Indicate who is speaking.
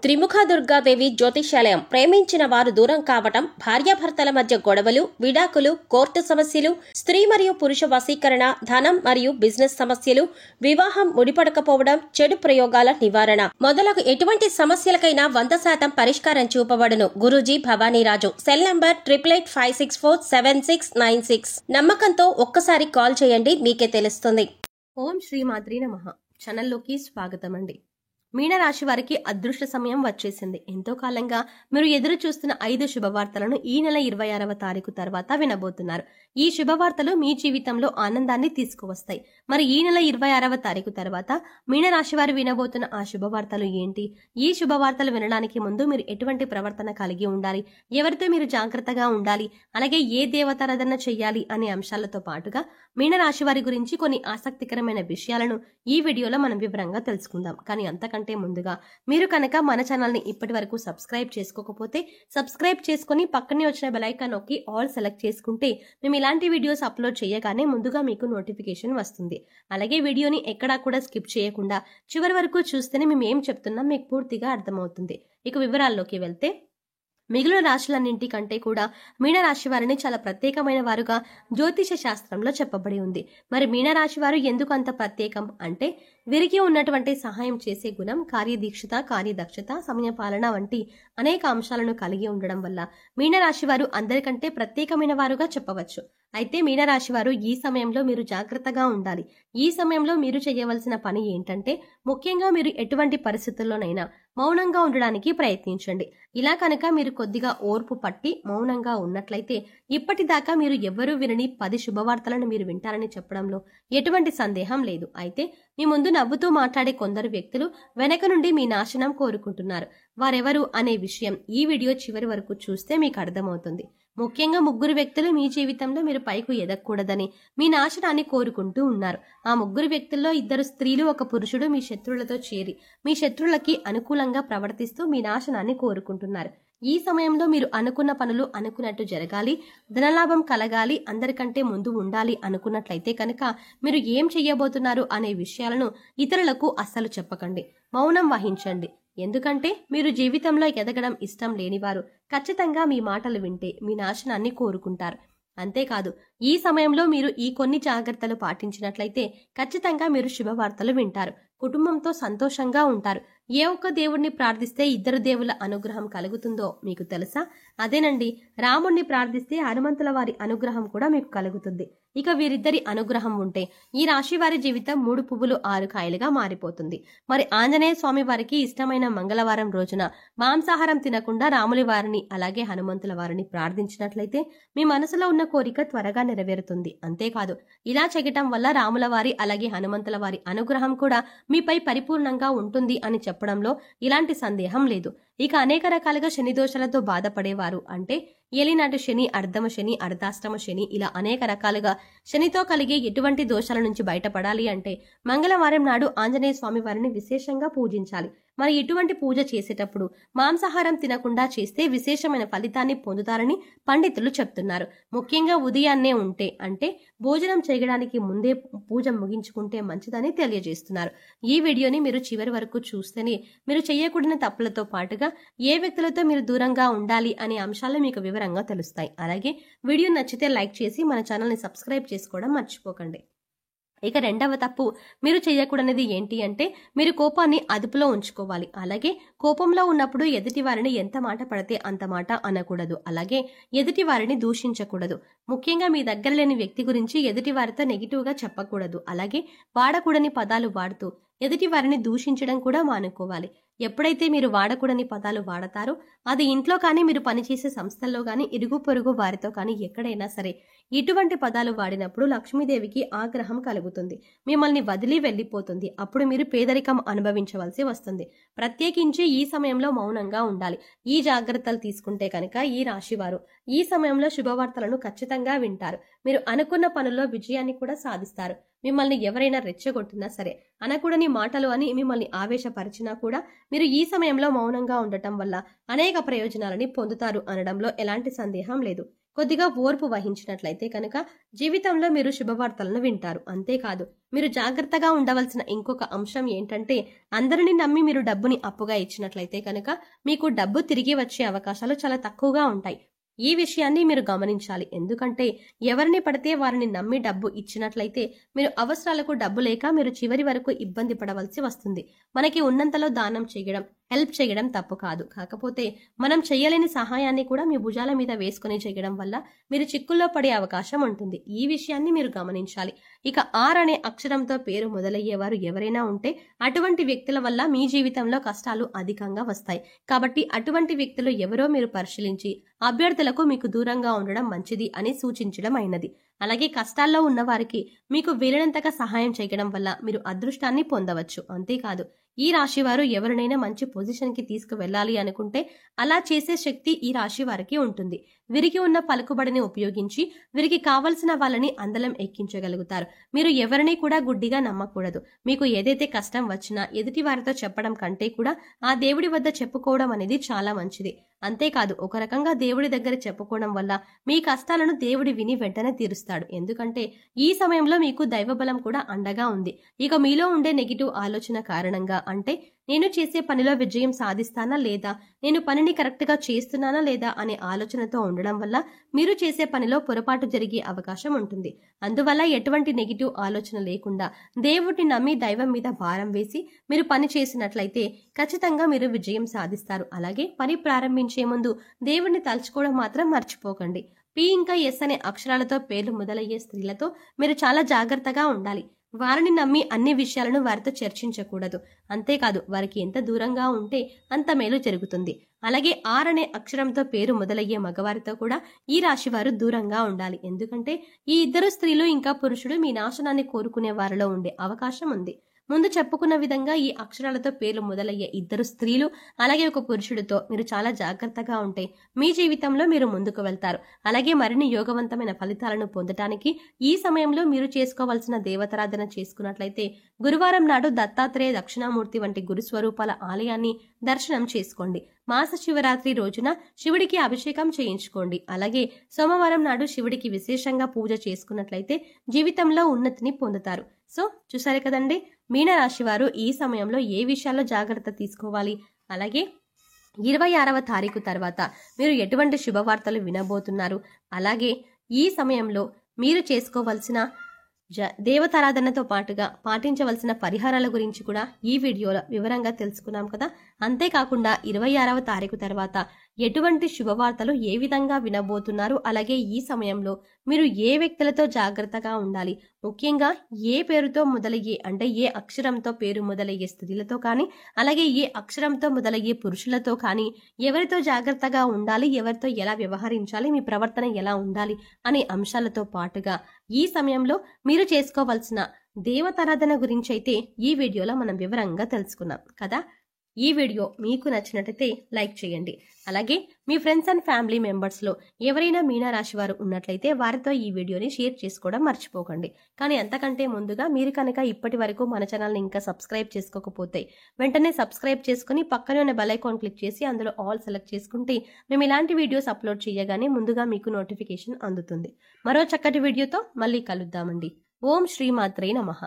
Speaker 1: త్రిముఖ దుర్గాదేవి జ్యోతిష్యాలయం ప్రేమించిన వారు దూరం కావటం, భార్యాభర్తల మధ్య గొడవలు, విడాకులు, కోర్టు సమస్యలు, స్త్రీ మరియు పురుష వశీకరణ, ధనం మరియు బిజినెస్ సమస్యలు, వివాహం ముడిపడకపోవడం, చెడు ప్రయోగాల నివారణ మొదలగు ఎటువంటి సమస్యలకైనా 100% పరిష్కారం చూపబడును. గురూజీ భవానీరాజు. Cell number 8885647696. నమ్మకంతో ఒక్కసారి కాల్ చేయండి, మీకే తెలుస్తుంది. ఓం శ్రీమాత్రి నమః. ఛానల్లోకి స్వాగతం అండి. మీనరాశి వారికి అదృష్ట సమయం వచ్చేసింది. ఎంతో కాలంగా మీరు ఎదురు చూస్తున్న 5 శుభవార్తలను ఈ నెల 26వ తారీఖు తర్వాత వినబోతున్నారు. ఈ శుభవార్తలు మీ జీవితంలో ఆనందాన్ని తీసుకువస్తాయి. మరి ఈ నెల 26వ తారీఖు తర్వాత మీనరాశి వారు వినబోతున్న ఆ శుభవార్తలు ఏంటి? ఈ శుభవార్తలు వినడానికి ముందు మీరు ఎటువంటి ప్రవర్తన కలిగి ఉండాలి, ఎవరితో మీరు జాగ్రత్తగా ఉండాలి, అలాగే ఏ దేవతారాధన చెయ్యాలి అనే అంశాలతో పాటుగా మీనరాశి వారి గురించి కొన్ని ఆసక్తికరమైన విషయాలను ఈ వీడియోలో మనం వివరంగా తెలుసుకుందాం. కానీ అంతకంటే ముందుగా మీరు కనుక మన ఛానల్ ని ఇప్పటి వరకు సబ్స్క్రైబ్ చేసుకోకపోతే సబ్స్క్రైబ్ చేసుకుని పక్కనే వచ్చిన బెల్ ఐకాన్ నొక్కి ఆల్ సెలెక్ట్ చేసుకుంటే మేము ఇలాంటి వీడియోస్ అప్లోడ్ చేయగానే ముందుగా మీకు నోటిఫికేషన్ వస్తుంది. అలాగే వీడియోని ఎక్కడా కూడా స్కిప్ చేయకుండా చివరి వరకు చూస్తేనే మేము ఏం చెప్తున్నాం మీకు పూర్తిగా అర్థమవుతుంది. ఇక వివరాల్లోకి వెళ్తే, మిగిలిన రాశులన్నింటి కంటే కూడా మీనరాశి వారిని చాలా ప్రత్యేకమైన వారుగా జ్యోతిష శాస్త్రంలో చెప్పబడి ఉంది. మరి మీనరాశి వారు ఎందుకు అంత ప్రత్యేకం అంటే, వీరికి ఉన్నటువంటి సహాయం చేసే గుణం, కార్యదీక్షత, కార్యదక్షత, సమయపాలన వంటి అనేక అంశాలను కలిగి ఉండడం వల్ల మీనరాశి వారు అందరికంటే ప్రత్యేకమైన వారుగా చెప్పవచ్చు. అయితే మీనరాశి వారు ఈ సమయంలో మీరు జాగ్రత్తగా ఉండాలి. ఈ సమయంలో మీరు చేయవలసిన పని ఏంటంటే, ముఖ్యంగా మీరు ఎటువంటి పరిస్థితుల్లోనైనా మౌనంగా ఉండడానికి ప్రయత్నించండి. ఇలా కనుక మీరు కొద్దిగా ఓర్పు పట్టి మౌనంగా ఉన్నట్లయితే ఇప్పటిదాకా మీరు ఎవ్వరూ వినని 10 శుభవార్తలను మీరు వింటారని చెప్పడంలో ఎటువంటి సందేహం లేదు. అయితే మీ ముందు నవ్వుతూ మాట్లాడే కొందరు వ్యక్తులు వెనక నుండి మీ నాశనం కోరుకుంటున్నారు. వారెవరు అనే విషయం ఈ వీడియో చివరి వరకు చూస్తే మీకు అర్థమవుతుంది. ముఖ్యంగా 3 వ్యక్తులు మీ జీవితంలో మీరు పైకి ఎదగకూడదని, మీ నాశనాన్ని కోరుకుంటూ ఉన్నారు. ఆ 3 వ్యక్తుల్లో 2 స్త్రీలు, 1 పురుషుడు మీ శత్రువులతో చేరి మీ శత్రువులకి అనుకూలంగా ప్రవర్తిస్తూ మీ నాశనాన్ని కోరుకుంటున్నారు. ఈ సమయంలో మీరు అనుకున్న పనులు అనుకున్నట్టు జరగాలి, ధనలాభం కలగాలి, అందరికంటే ముందు ఉండాలి అనుకున్నట్లయితే కనుక మీరు ఏం చెయ్యబోతున్నారు అనే విషయాలను ఇతరులకు అస్సలు చెప్పకండి. మౌనం వహించండి. ఎందుకంటే మీరు జీవితంలో ఎదగడం ఇష్టం లేనివారు ఖచ్చితంగా మీ మాటలు వింటే మీ నాశనాన్ని కోరుకుంటారు. అంతేకాదు, ఈ సమయంలో మీరు ఈ కొన్ని జాగ్రత్తలు పాటించినట్లయితే ఖచ్చితంగా మీరు శుభవార్తలు వింటారు. కుటుంబంతో సంతోషంగా ఉంటారు. ఏ ఒక్క దేవుణ్ణి ప్రార్థిస్తే 2 దేవుల అనుగ్రహం కలుగుతుందో మీకు తెలుసా? అదేనండి, రాముణ్ణి ప్రార్థిస్తే హనుమంతుల వారి అనుగ్రహం కూడా మీకు కలుగుతుంది. ఇక వీరిద్దరి అనుగ్రహం ఉంటే ఈ రాశి వారి జీవితం 3 పువ్వులు 6 కాయలుగా మారిపోతుంది. మరి ఆంజనేయ స్వామి వారికి ఇష్టమైన మంగళవారం రోజున మాంసాహారం తినకుండా రాములి వారిని అలాగే హనుమంతుల వారిని ప్రార్థించినట్లయితే మీ మనసులో ఉన్న కోరిక త్వరగా నెరవేరుతుంది. అంతేకాదు, ఇలా చేయటం వల్ల రాముల వారి అలాగే హనుమంతుల వారి అనుగ్రహం కూడా మీపై పరిపూర్ణంగా ఉంటుంది అని చెప్పడంలో ఇలాంటి సందేహం లేదు. ఇక అనేక రకాలుగా శని దోషాలతో బాధపడేవారు అంటే ఏలినాటి శని, అర్ధమ శని, అర్ధాష్టమ శని, ఇలా అనేక రకాలుగా శనితో కలిగే ఎటువంటి దోషాల నుంచి బయటపడాలి అంటే మంగళవారం నాడు ఆంజనేయ స్వామి వారిని విశేషంగా పూజించాలి. మరి ఇటువంటి పూజ చేసేటప్పుడు మాంసాహారం తినకుండా చేస్తే విశేషమైన ఫలితాన్ని పొందుతారని పండితులు చెప్తున్నారు. ముఖ్యంగా ఉదయాన్నే ఉంటే అంటే భోజనం చేయడానికి ముందే పూజ ముగించుకుంటే మంచిదని తెలియజేస్తున్నారు. ఈ వీడియోని మీరు చివరి వరకు చూస్తేనే మీరు చేయకూడని తప్పులతో పాటుగా ఏ వ్యక్తులతో మీరు దూరంగా ఉండాలి అనే అంశాలు మీకు వివరంగా తెలుస్తాయి. అలాగే వీడియో నచ్చితే లైక్ చేసి మన ఛానల్ని సబ్స్క్రైబ్ చేసుకోవడం మర్చిపోకండి. ఇక రెండవ తప్పు మీరు చేయకూడనిది ఏంటి అంటే, మీరు కోపాన్ని అదుపులో ఉంచుకోవాలి. అలాగే కోపంలో ఉన్నప్పుడు ఎదుటి వారిని ఎంత మాట పడితే అంత మాట అనకూడదు. అలాగే ఎదుటి వారిని దూషించకూడదు. ముఖ్యంగా మీ దగ్గర లేని వ్యక్తి గురించి ఎదుటి వారితో నెగిటివ్ గా చెప్పకూడదు. అలాగే వాడకూడని పదాలు వాడుతూ ఎదుటి వారిని దూషించడం కూడా మానుకోవాలి. ఎప్పుడైతే మీరు వాడకూడని పదాలు వాడతారో అది ఇంట్లో కానీ, మీరు పనిచేసే సంస్థల్లో కానీ, ఇరుగు పొరుగు వారితో కానీ ఎక్కడైనా సరే ఇటువంటి పదాలు వాడినప్పుడు లక్ష్మీదేవికి ఆగ్రహం కలుగుతుంది, మిమ్మల్ని వదిలి వెళ్లిపోతుంది. అప్పుడు మీరు పేదరికం అనుభవించవలసి వస్తుంది. ప్రత్యేకించి ఈ సమయంలో మౌనంగా ఉండాలి. ఈ జాగ్రత్తలు తీసుకుంటే కనుక ఈ రాశివారు ఈ సమయంలో శుభవార్తలను ఖచ్చితంగా వింటారు. మీరు అనుకున్న పనుల్లో విజయాన్ని కూడా సాధిస్తారు. మిమ్మల్ని ఎవరైనా రెచ్చగొట్టినా సరే, అనకూడని మాటలు అని మిమ్మల్ని ఆవేశపరిచినా కూడా మీరు ఈ సమయంలో మౌనంగా ఉండటం వల్ల అనేక ప్రయోజనాలని పొందుతారు అనడంలో ఎలాంటి సందేహం లేదు. కొద్దిగా ఓర్పు వహించినట్లయితే కనుక జీవితంలో మీరు శుభవార్తలను వింటారు. అంతేకాదు మీరు జాగ్రత్తగా ఉండవలసిన ఇంకొక అంశం ఏంటంటే, అందరిని నమ్మి మీరు డబ్బుని అప్పుగా ఇచ్చినట్లయితే కనుక మీకు డబ్బు తిరిగి వచ్చే అవకాశాలు చాలా తక్కువగా ఉంటాయి. ఈ విషయాన్ని మీరు గమనించాలి. ఎందుకంటే ఎవరిని పడితే వారిని నమ్మి డబ్బు ఇచ్చినట్లయితే మీరు అవసరాలకు డబ్బు లేక మీరు చివరి వరకు ఇబ్బంది పడవలసి వస్తుంది. మనకి ఉన్నంతలో దానం చేయడం, హెల్ప్ చేయడం తప్పు కాదు. కాకపోతే మనం చేయలేని సహాయాన్ని కూడా మీ భుజాల మీద వేసుకుని చేయడం వల్ల మీరు చిక్కుల్లో పడే అవకాశం ఉంటుంది. ఈ విషయాన్ని మీరు గమనించాలి. ఇక ఆర్ అనే అక్షరంతో పేరు మొదలయ్యేవారు ఎవరైనా ఉంటే అటువంటి వ్యక్తుల వల్ల మీ జీవితంలో కష్టాలు అధికంగా వస్తాయి. కాబట్టి అటువంటి వ్యక్తులు ఎవరో మీరు పరిశీలించి అభ్యర్థులకు మీకు దూరంగా ఉండడం మంచిది అని సూచించడం అయినది. అలాగే కష్టాల్లో ఉన్న వారికి మీకు వీలైనంతగా సహాయం చేయడం వల్ల మీరు అదృష్టాన్ని పొందవచ్చు. అంతేకాదు ఈ రాశి వారు ఎవరినైనా మంచి పొజిషన్ కి తీసుకువెళ్ళాలి అనుకుంటే అలా చేసే శక్తి ఈ రాశి వారికి ఉంటుంది. వీరికి ఉన్న పలుకుబడిని ఉపయోగించి వీరికి కావలసిన వాళ్ళని అందలం ఎక్కించగలుగుతారు. మీరు ఎవరిని కూడా గుడ్డిగా నమ్మకూడదు. మీకు ఏదైతే కష్టం వచ్చినా ఎదుటి వారితో చెప్పడం కంటే కూడా ఆ దేవుడి వద్ద చెప్పుకోవడం అనేది చాలా మంచిది. అంతేకాదు ఒక రకంగా దేవుడి దగ్గర చెప్పుకోవడం వల్ల మీ కష్టాలను దేవుడి విని వెంటనే తీరుస్తాడు. ఎందుకంటే ఈ సమయంలో మీకు దైవబలం కూడా అండగా ఉంది. ఇక మీలో ఉండే నెగిటివ్ ఆలోచన కారణంగా, అంటే నేను చేసే పనిలో విజయం సాధిస్తానా లేదా, నేను పనిని కరెక్ట్ గా చేస్తున్నానా లేదా అనే ఆలోచనతో ఉండడం వల్ల మీరు చేసే పనిలో పొరపాటు జరిగే అవకాశం ఉంటుంది. అందువల్ల ఎటువంటి నెగిటివ్ ఆలోచన లేకుండా దేవుడిని నమ్మి దైవం మీద భారం వేసి మీరు పని చేసినట్లయితే ఖచ్చితంగా మీరు విజయం సాధిస్తారు. అలాగే పని ప్రారంభించే ముందు దేవుడిని తలుచుకోవడం మాత్రం మర్చిపోకండి. పి ఇంకా ఎస్ అనే అక్షరాలతో పేర్లు మొదలయ్యే స్త్రీలతో మీరు చాలా జాగ్రత్తగా ఉండాలి. వారిని నమ్మి అన్ని విషయాలను వారితో చర్చించకూడదు. అంతేకాదు వారికి ఎంత దూరంగా ఉంటే అంత మేలు జరుగుతుంది. అలాగే ఆర్ అనే అక్షరంతో పేరు మొదలయ్యే మగవారితో కూడా ఈ రాశి వారు దూరంగా ఉండాలి. ఎందుకంటే ఈ ఇద్దరు స్త్రీలు ఇంకా పురుషుడు మీ నాశనాన్ని కోరుకునే వారిలో ఉండే అవకాశం ఉంది. ముందు చెప్పుకున్న విధంగా ఈ అక్షరాలతో పేర్లు మొదలయ్యే ఇద్దరు స్త్రీలు అలాగే ఒక పురుషుడితో మీరు చాలా జాగ్రత్తగా ఉంటే మీ జీవితంలో మీరు ముందుకు వెళ్తారు. అలాగే మరిన్ని యోగవంతమైన ఫలితాలను పొందటానికి ఈ సమయంలో మీరు చేసుకోవాల్సిన దేవతారాధన చేసుకున్నట్లయితే గురువారం నాడు దత్తాత్రేయ దక్షిణామూర్తి వంటి గురుస్వరూపాల ఆలయాన్ని దర్శనం చేసుకోండి. మాస శివరాత్రి రోజున శివుడికి అభిషేకం చేయించుకోండి. అలాగే సోమవారం నాడు శివుడికి విశేషంగా పూజ చేసుకున్నట్లయితే జీవితంలో ఉన్నతిని పొందుతారు. సో చూసారు కదండి, మీనరాశి వారు ఈ సమయంలో ఏ విషయాల్లో జాగ్రత్త తీసుకోవాలి, అలాగే 26వ తారీఖు తర్వాత మీరు ఎటువంటి శుభవార్తలు వినబోతున్నారు, అలాగే ఈ సమయంలో మీరు చేసుకోవాల్సిన దేవతారాధనతో పాటుగా పాటించవలసిన పరిహారాల గురించి కూడా ఈ వీడియోలో వివరంగా తెలుసుకున్నాం కదా. అంతేకాకుండా 26వ తారీఖు తర్వాత ఎటువంటి శుభవార్తలు ఏ విధంగా వినబోతున్నారు, అలాగే ఈ సమయంలో మీరు ఏ వ్యక్తులతో జాగ్రత్తగా ఉండాలి, ముఖ్యంగా ఏ పేరుతో మొదలయ్యే, అంటే ఏ అక్షరంతో పేరు మొదలయ్యే స్త్రీలతో కానీ అలాగే ఏ అక్షరంతో మొదలయ్యే పురుషులతో కానీ ఎవరితో జాగ్రత్తగా ఉండాలి, ఎవరితో ఎలా వ్యవహరించాలి, మీ ప్రవర్తన ఎలా ఉండాలి అనే అంశాలతో పాటుగా ఈ సమయంలో మీరు చేసుకోవాల్సిన దేవతారాధన గురించి అయితే ఈ వీడియోలో మనం వివరంగా తెలుసుకున్నాం కదా. ఈ వీడియో మీకు నచ్చినట్లయితే లైక్ చేయండి. అలాగే మీ ఫ్రెండ్స్ అండ్ ఫ్యామిలీ మెంబర్స్లో ఎవరైనా మీనరాశి వారు ఉన్నట్లయితే వారితో ఈ వీడియోని షేర్ చేసుకోవడం మర్చిపోకండి. కానీ అంతకంటే ముందుగా మీరు కనుక ఇప్పటి వరకు మన ఛానల్ని ఇంకా సబ్స్క్రైబ్ చేసుకోకపోతే వెంటనే సబ్స్క్రైబ్ చేసుకుని పక్కనే ఉన్న బెల్ ఐకాన్ క్లిక్ చేసి అందులో ఆల్ సెలెక్ట్ చేసుకుంటే మేము ఇలాంటి వీడియోస్ అప్లోడ్ చేయగానే ముందుగా మీకు నోటిఫికేషన్ అందుతుంది. మరో చక్కటి వీడియోతో మళ్ళీ కలుద్దామండి. ఓం శ్రీమాత్రే నమః.